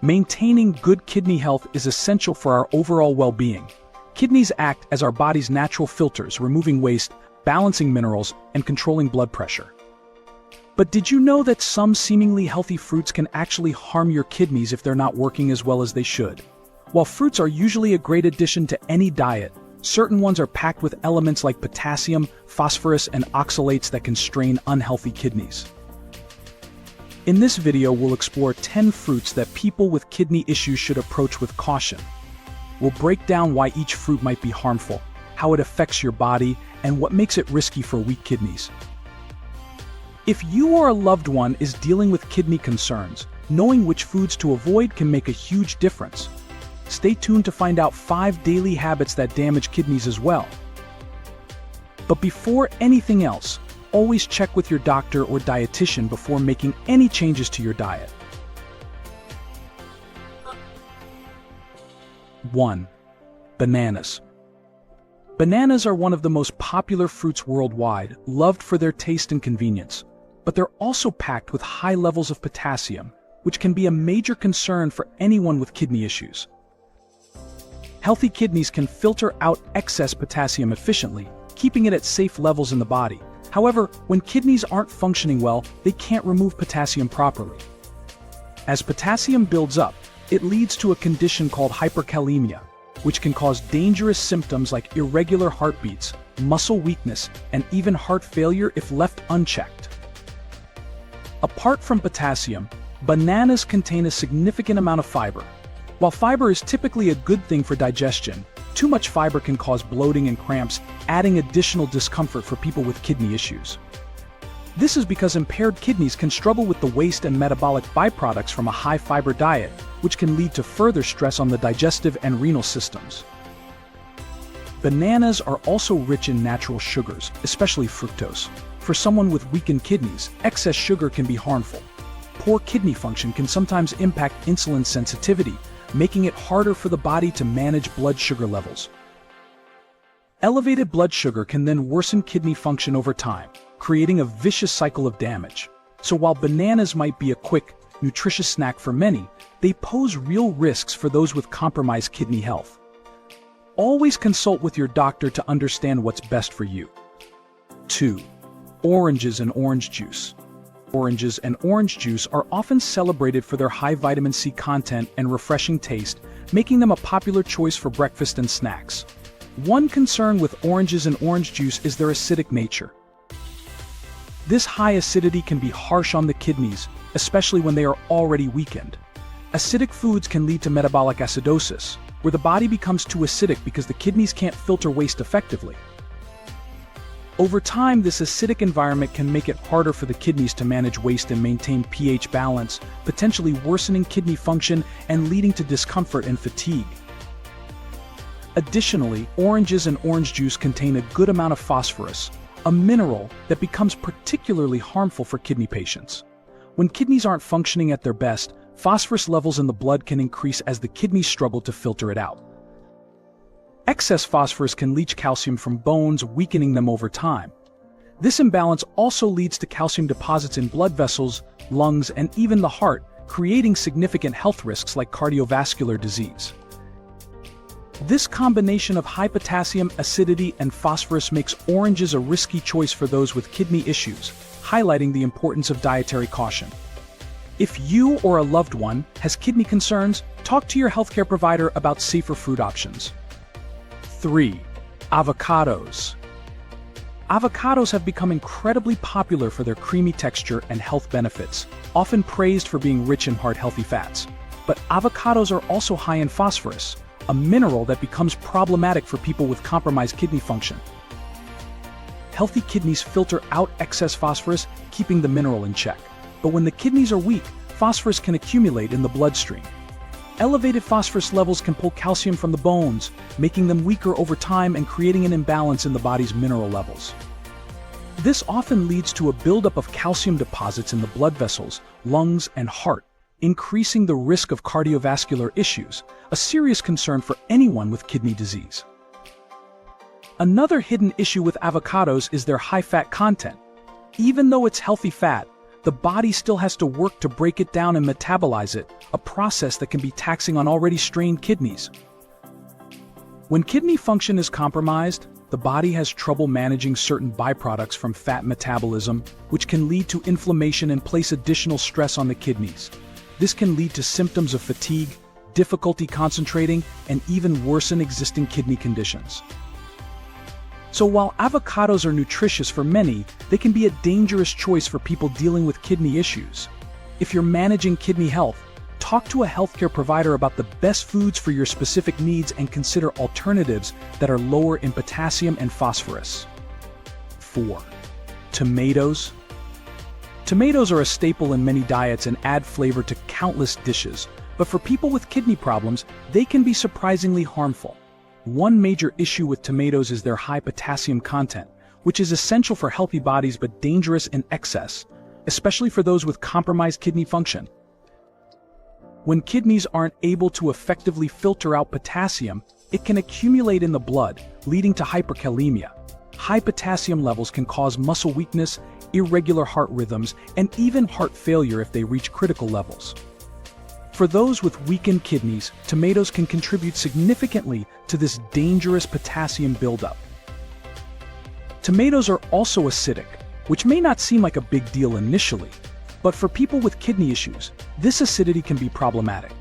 Maintaining good kidney health is essential for our overall well-being. Kidneys act as our body's natural filters, removing waste, balancing minerals, and controlling blood pressure. But did you know that some seemingly healthy fruits can actually harm your kidneys if they're not working as well as they should? While fruits are usually a great addition to any diet, certain ones are packed with elements like potassium, phosphorus, and oxalates that can strain unhealthy kidneys. In this video, we'll explore 10 fruits that people with kidney issues should approach with caution. We'll break down why each fruit might be harmful, how it affects your body, and what makes it risky for weak kidneys. If you or a loved one is dealing with kidney concerns, knowing which foods to avoid can make a huge difference. Stay tuned to find out 5 daily habits that damage kidneys as well. But before anything else, always check with your doctor or dietitian before making any changes to your diet. 1. Bananas. Bananas are one of the most popular fruits worldwide, loved for their taste and convenience. But they're also packed with high levels of potassium, which can be a major concern for anyone with kidney issues. Healthy kidneys can filter out excess potassium efficiently, keeping it at safe levels in the body. However, when kidneys aren't functioning well, they can't remove potassium properly. As potassium builds up, it leads to a condition called hyperkalemia, which can cause dangerous symptoms like irregular heartbeats, muscle weakness, and even heart failure if left unchecked. Apart from potassium, bananas contain a significant amount of fiber. While fiber is typically a good thing for digestion, too much fiber can cause bloating and cramps, adding additional discomfort for people with kidney issues. This is because impaired kidneys can struggle with the waste and metabolic byproducts from a high-fiber diet, which can lead to further stress on the digestive and renal systems. Bananas are also rich in natural sugars, especially fructose. For someone with weakened kidneys, excess sugar can be harmful. Poor kidney function can sometimes impact insulin sensitivity, making it harder for the body to manage blood sugar levels. Elevated blood sugar can then worsen kidney function over time, creating a vicious cycle of damage. So while bananas might be a quick, nutritious snack for many, they pose real risks for those with compromised kidney health. Always consult with your doctor to understand what's best for you. 2. Oranges and orange juice. Oranges and orange juice are often celebrated for their high vitamin C content and refreshing taste, making them a popular choice for breakfast and snacks. One concern with oranges and orange juice is their acidic nature. This high acidity can be harsh on the kidneys, especially when they are already weakened. Acidic foods can lead to metabolic acidosis, where the body becomes too acidic because the kidneys can't filter waste effectively. Over time, this acidic environment can make it harder for the kidneys to manage waste and maintain pH balance, potentially worsening kidney function and leading to discomfort and fatigue. Additionally, oranges and orange juice contain a good amount of phosphorus, a mineral that becomes particularly harmful for kidney patients. When kidneys aren't functioning at their best, phosphorus levels in the blood can increase as the kidneys struggle to filter it out. Excess phosphorus can leach calcium from bones, weakening them over time. This imbalance also leads to calcium deposits in blood vessels, lungs, and even the heart, creating significant health risks like cardiovascular disease. This combination of high potassium, acidity, and phosphorus makes oranges a risky choice for those with kidney issues, highlighting the importance of dietary caution. If you or a loved one has kidney concerns, talk to your healthcare provider about safer fruit options. 3. Avocados. Avocados have become incredibly popular for their creamy texture and health benefits, often praised for being rich in heart-healthy fats. But avocados are also high in phosphorus, a mineral that becomes problematic for people with compromised kidney function. Healthy kidneys filter out excess phosphorus, keeping the mineral in check. But when the kidneys are weak, phosphorus can accumulate in the bloodstream. Elevated phosphorus levels can pull calcium from the bones, making them weaker over time and creating an imbalance in the body's mineral levels. This often leads to a buildup of calcium deposits in the blood vessels, lungs, and heart, increasing the risk of cardiovascular issues, a serious concern for anyone with kidney disease. Another hidden issue with avocados is their high fat content. Even though it's healthy fat, the body still has to work to break it down and metabolize it, a process that can be taxing on already strained kidneys. When kidney function is compromised, the body has trouble managing certain byproducts from fat metabolism, which can lead to inflammation and place additional stress on the kidneys. This can lead to symptoms of fatigue, difficulty concentrating, and even worsen existing kidney conditions. So while avocados are nutritious for many, they can be a dangerous choice for people dealing with kidney issues. If you're managing kidney health, talk to a healthcare provider about the best foods for your specific needs and consider alternatives that are lower in potassium and phosphorus. 4. Tomatoes. Tomatoes are a staple in many diets and add flavor to countless dishes, but for people with kidney problems, they can be surprisingly harmful. One major issue with tomatoes is their high potassium content, which is essential for healthy bodies but dangerous in excess, especially for those with compromised kidney function. When kidneys aren't able to effectively filter out potassium, it can accumulate in the blood, leading to hyperkalemia. High potassium levels can cause muscle weakness, irregular heart rhythms, and even heart failure if they reach critical levels. For those with weakened kidneys, tomatoes can contribute significantly to this dangerous potassium buildup. Tomatoes are also acidic, which may not seem like a big deal initially, but for people with kidney issues, this acidity can be problematic.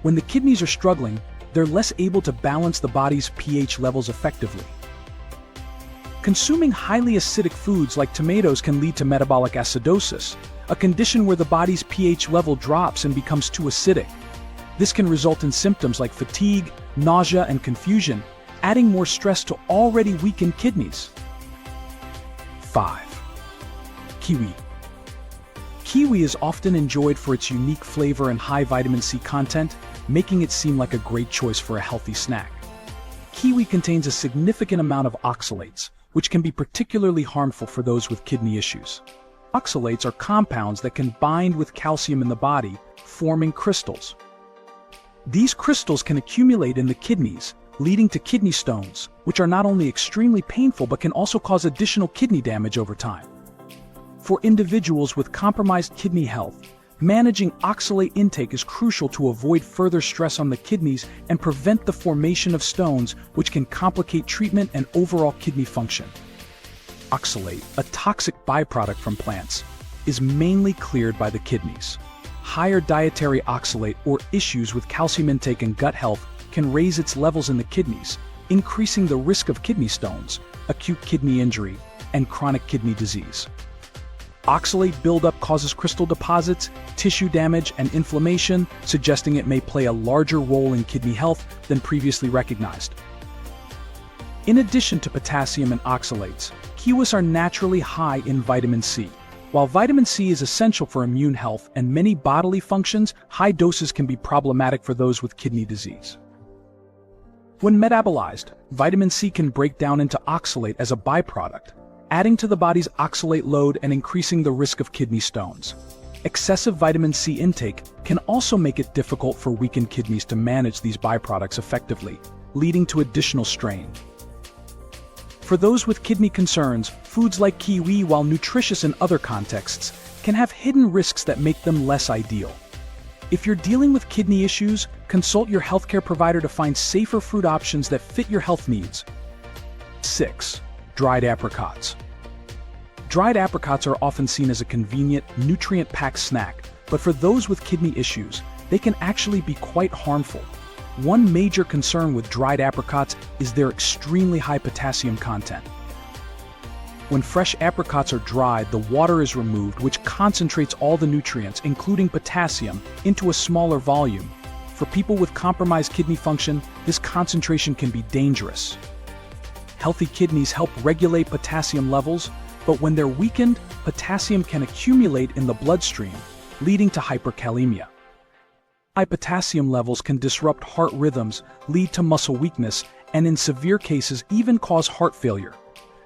When the kidneys are struggling, they're less able to balance the body's pH levels effectively. Consuming highly acidic foods like tomatoes can lead to metabolic acidosis, a condition where the body's pH level drops and becomes too acidic. This can result in symptoms like fatigue, nausea, and confusion, adding more stress to already weakened kidneys. 5. Kiwi. Kiwi is often enjoyed for its unique flavor and high vitamin C content, making it seem like a great choice for a healthy snack. Kiwi contains a significant amount of oxalates, which can be particularly harmful for those with kidney issues. Oxalates are compounds that can bind with calcium in the body, forming crystals. These crystals can accumulate in the kidneys, leading to kidney stones, which are not only extremely painful but can also cause additional kidney damage over time. For individuals with compromised kidney health, managing oxalate intake is crucial to avoid further stress on the kidneys and prevent the formation of stones, which can complicate treatment and overall kidney function. Oxalate, a toxic byproduct from plants, is mainly cleared by the kidneys. Higher dietary oxalate or issues with calcium intake and gut health can raise its levels in the kidneys, increasing the risk of kidney stones, acute kidney injury, and chronic kidney disease. Oxalate buildup causes crystal deposits, tissue damage, and inflammation, suggesting it may play a larger role in kidney health than previously recognized. In addition to potassium and oxalates, kiwis are naturally high in vitamin C. While vitamin C is essential for immune health and many bodily functions, high doses can be problematic for those with kidney disease. When metabolized, vitamin C can break down into oxalate as a byproduct, adding to the body's oxalate load and increasing the risk of kidney stones. Excessive vitamin C intake can also make it difficult for weakened kidneys to manage these byproducts effectively, leading to additional strain. For those with kidney concerns, foods like kiwi, while nutritious in other contexts, can have hidden risks that make them less ideal. If you're dealing with kidney issues, consult your healthcare provider to find safer fruit options that fit your health needs. 6. Dried apricots. Dried apricots are often seen as a convenient, nutrient-packed snack, but for those with kidney issues, they can actually be quite harmful. One major concern with dried apricots is their extremely high potassium content. When fresh apricots are dried, the water is removed, which concentrates all the nutrients, including potassium, into a smaller volume. For people with compromised kidney function, this concentration can be dangerous. Healthy kidneys help regulate potassium levels, but when they're weakened, potassium can accumulate in the bloodstream, leading to hyperkalemia. High potassium levels can disrupt heart rhythms, lead to muscle weakness, and in severe cases even cause heart failure.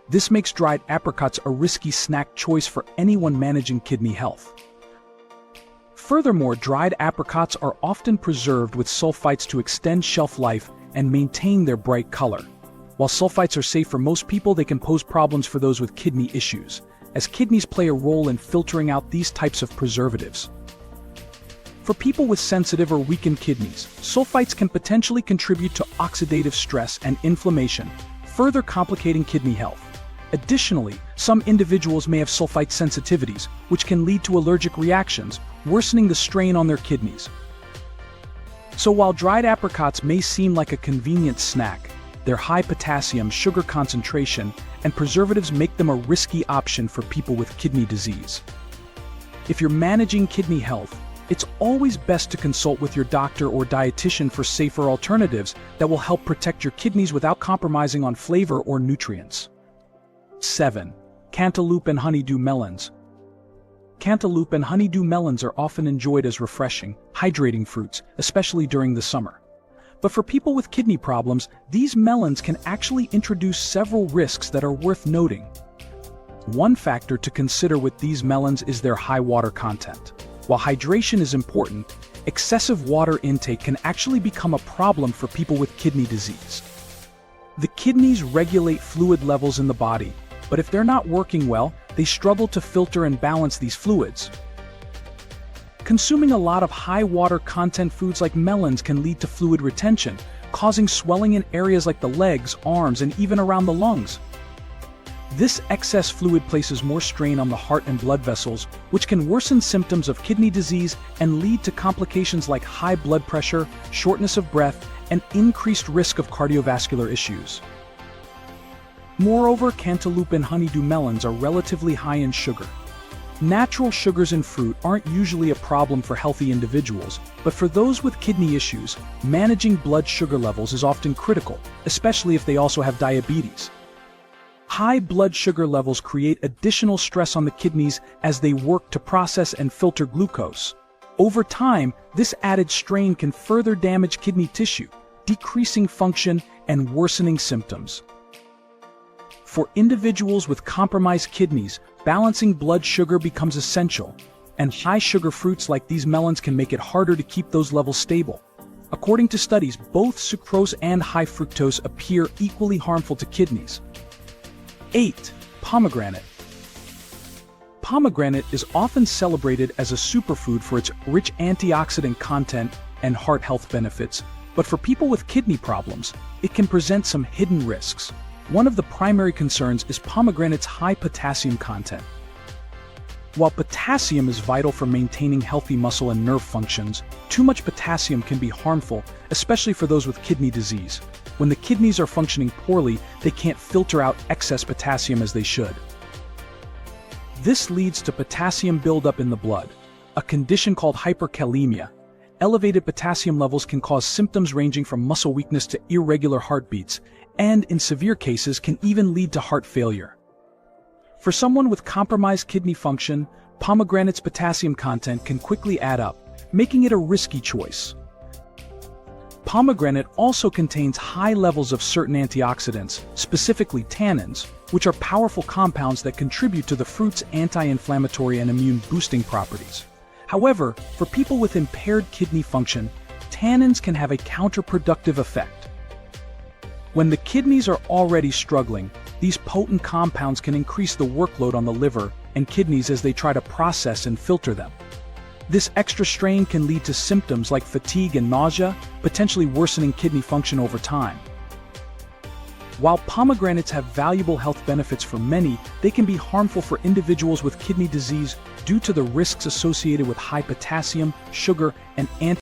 This makes dried apricots a risky snack choice for anyone managing kidney health. Furthermore, dried apricots are often preserved with sulfites to extend shelf life and maintain their bright color. While sulfites are safe for most people, they can pose problems for those with kidney issues. as kidneys play a role in filtering out these types of preservatives. For people with sensitive or weakened kidneys, sulfites can potentially contribute to oxidative stress and inflammation, further complicating kidney health. Additionally, some individuals may have sulfite sensitivities, which can lead to allergic reactions, worsening the strain on their kidneys. So while dried apricots may seem like a convenient snack, their high potassium, sugar concentration, and preservatives make them a risky option for people with kidney disease. If you're managing kidney health, it's always best to consult with your doctor or dietitian for safer alternatives that will help protect your kidneys without compromising on flavor or nutrients. 7. Cantaloupe and honeydew melons. Cantaloupe and honeydew melons are often enjoyed as refreshing, hydrating fruits, especially during the summer. But for people with kidney problems, these melons can actually introduce several risks that are worth noting. One factor to consider with these melons is their high water content. While hydration is important, excessive water intake can actually become a problem for people with kidney disease. The kidneys regulate fluid levels in the body, but if they're not working well, they struggle to filter and balance these fluids. Consuming a lot of high water content foods like melons can lead to fluid retention, causing swelling in areas like the legs, arms, and even around the lungs. This excess fluid places more strain on the heart and blood vessels, which can worsen symptoms of kidney disease and lead to complications like high blood pressure, shortness of breath, and increased risk of cardiovascular issues. Moreover, cantaloupe and honeydew melons are relatively high in sugar. Natural sugars in fruit aren't usually a problem for healthy individuals, but for those with kidney issues, managing blood sugar levels is often critical, especially if they also have diabetes. High blood sugar levels create additional stress on the kidneys as they work to process and filter glucose. Over time, this added strain can further damage kidney tissue, decreasing function and worsening symptoms. For individuals with compromised kidneys, balancing blood sugar becomes essential, and high-sugar fruits like these melons can make it harder to keep those levels stable. According to studies, both sucrose and high fructose appear equally harmful to kidneys. 8. Pomegranate. Pomegranate is often celebrated as a superfood for its rich antioxidant content and heart health benefits, but for people with kidney problems, it can present some hidden risks. One of the primary concerns is pomegranate's high potassium content. While potassium is vital for maintaining healthy muscle and nerve functions, too much potassium can be harmful, especially for those with kidney disease. When the kidneys are functioning poorly, they can't filter out excess potassium as they should. This leads to potassium buildup in the blood, a condition called hyperkalemia. Elevated potassium levels can cause symptoms ranging from muscle weakness to irregular heartbeats, and in severe cases can even lead to heart failure. For someone with compromised kidney function, pomegranate's potassium content can quickly add up, making it a risky choice. Pomegranate also contains high levels of certain antioxidants, specifically tannins, which are powerful compounds that contribute to the fruit's anti-inflammatory and immune-boosting properties. However, for people with impaired kidney function, tannins can have a counterproductive effect. When the kidneys are already struggling, these potent compounds can increase the workload on the liver and kidneys as they try to process and filter them. This extra strain can lead to symptoms like fatigue and nausea, potentially worsening kidney function over time. While pomegranates have valuable health benefits for many, they can be harmful for individuals with kidney disease due to the risks associated with high potassium, sugar, and